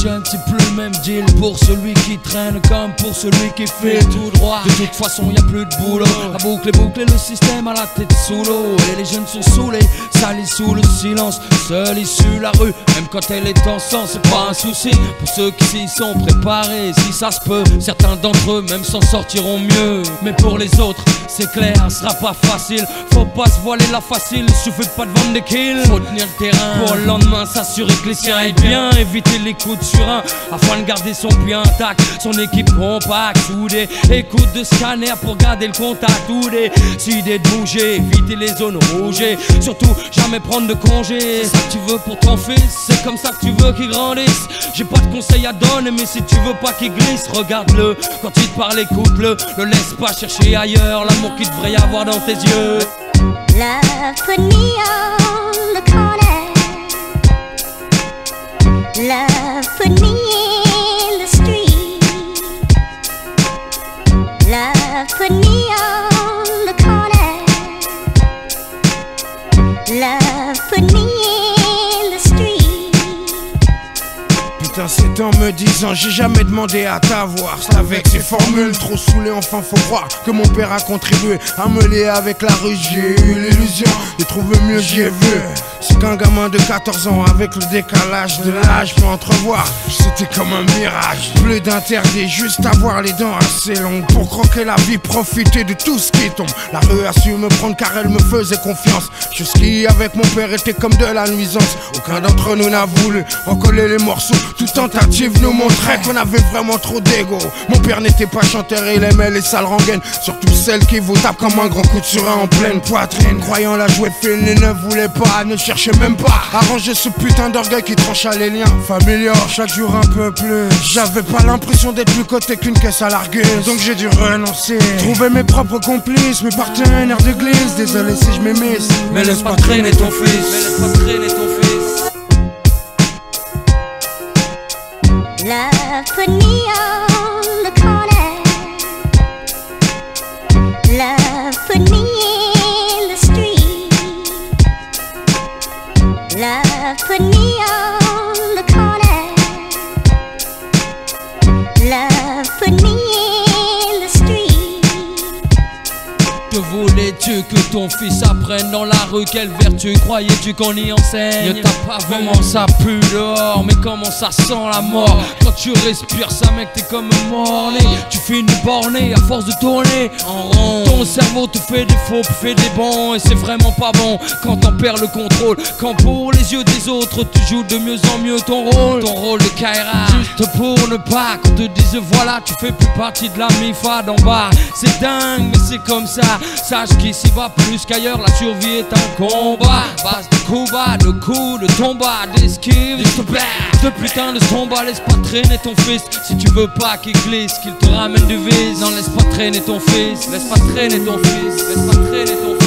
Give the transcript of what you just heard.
jeunes, c'est plus le même deal. Pour celui qui traîne comme pour celui qui file tout droit. De toute façon y a plus de boulot. La boucle est bouclée, le système à la tête sous l'eau. Et les jeunes sont saoulés, salis sous le silence. Seule issue la rue, même quand elle est en sang, c'est pas un souci. Pour ceux qui s'y sont préparés, si ça se peut, certains d'entre eux même s'en sortiront mieux. Mais pour les autres, c'est clair, ce sera pas facile. Faut pas se voiler la facile, il suffit pas de vendre des kills. Faut tenir le terrain pour le lendemain, s'assurer que les siens aillent bien. Éviter les coups de surin afin de garder son pied intact. Son équipe compacte, soudée. Écoute de scanner pour garder le contact. Ou des idées de bouger, éviter les zones rouges. Surtout jamais prendre de congé. C'est ça que tu veux pour ton fils, c'est comme ça que tu veux qu'il grandisse. J'ai pas de conseils à donner, mais si tu veux pas qu'il glisse, regarde-le. Quand il te parle, écoute-le. Le laisse pas chercher ailleurs l'amour qu'il devrait y avoir dans tes yeux. Love put me on the corner. Love put me in the street. Love put me on the corner. Love put me in the street. Putain, c'est en me disant j'ai jamais demandé à t'avoir. C'est avec ces formules trop saoulées, enfin faut croire que mon père a contribué à me lier avec la rue. J'ai eu l'illusion de trouver mieux, j'y ai vu. C'est qu'un gamin de 14 ans avec le décalage de l'âge peut entrevoir. C'était comme un mirage, plus d'interdit, juste avoir les dents assez longues pour croquer la vie, profiter de tout ce qui tombe. La rue a su me prendre car elle me faisait confiance. Je skie avec mon père était comme de la nuisance. Aucun d'entre nous n'a voulu recoller les morceaux. Toute tentative nous montrait qu'on avait vraiment trop d'ego. Mon père n'était pas chanteur, il aimait les sales rengaines, surtout celles qui vous tapent comme un grand coup de surin en pleine poitrine. Croyant la jouer fine, il ne voulait pas, ne cherchait même pas à ranger ce putain d'orgueil qui trancha les liens familiaux. Chaque jour un peu plus, j'avais pas l'impression d'être plus coté qu'une caisse à larguer. Donc j'ai dû renoncer, trouver mes propres complices, mes partenaires de glisse. Désolé si je m'émisse, mais laisse pas traîner ton fils. Mais laisse pas traîner ton fils. Love put me on the corner. Love put me in the street. Love put me on the corner. Love put me in the street. Que voulais-tu que ton fils apprenne dans la rue? Quelle vertu croyais-tu qu'on y enseigne? Ne t'as pas vu comment ça pue dehors, mais comment ça sent la mort. Quand tu respires ça mec t'es comme morné. Tu finis borné à force de tourner en rond. Ton cerveau te fait des faux, fait des bons. Et c'est vraiment pas bon quand t'en perds le contrôle. Quand pour les yeux des autres tu joues de mieux en mieux ton rôle de Kaira. Juste pour ne pas qu'on te dise voilà tu fais plus partie de la MIFA d'en bas. C'est dingue mais c'est comme ça. Sache qu'ici va plus qu'ailleurs, la survie est un combat. Base de coups bas, de coups, de tomba, d'esquive, de putain de tomba. Laisse pas traîner ton fils si tu veux pas qu'il glisse, qu'il te ramène du vice. Non laisse pas traîner ton fils, laisse pas traîner ton fils, laisse pas traîner ton fils.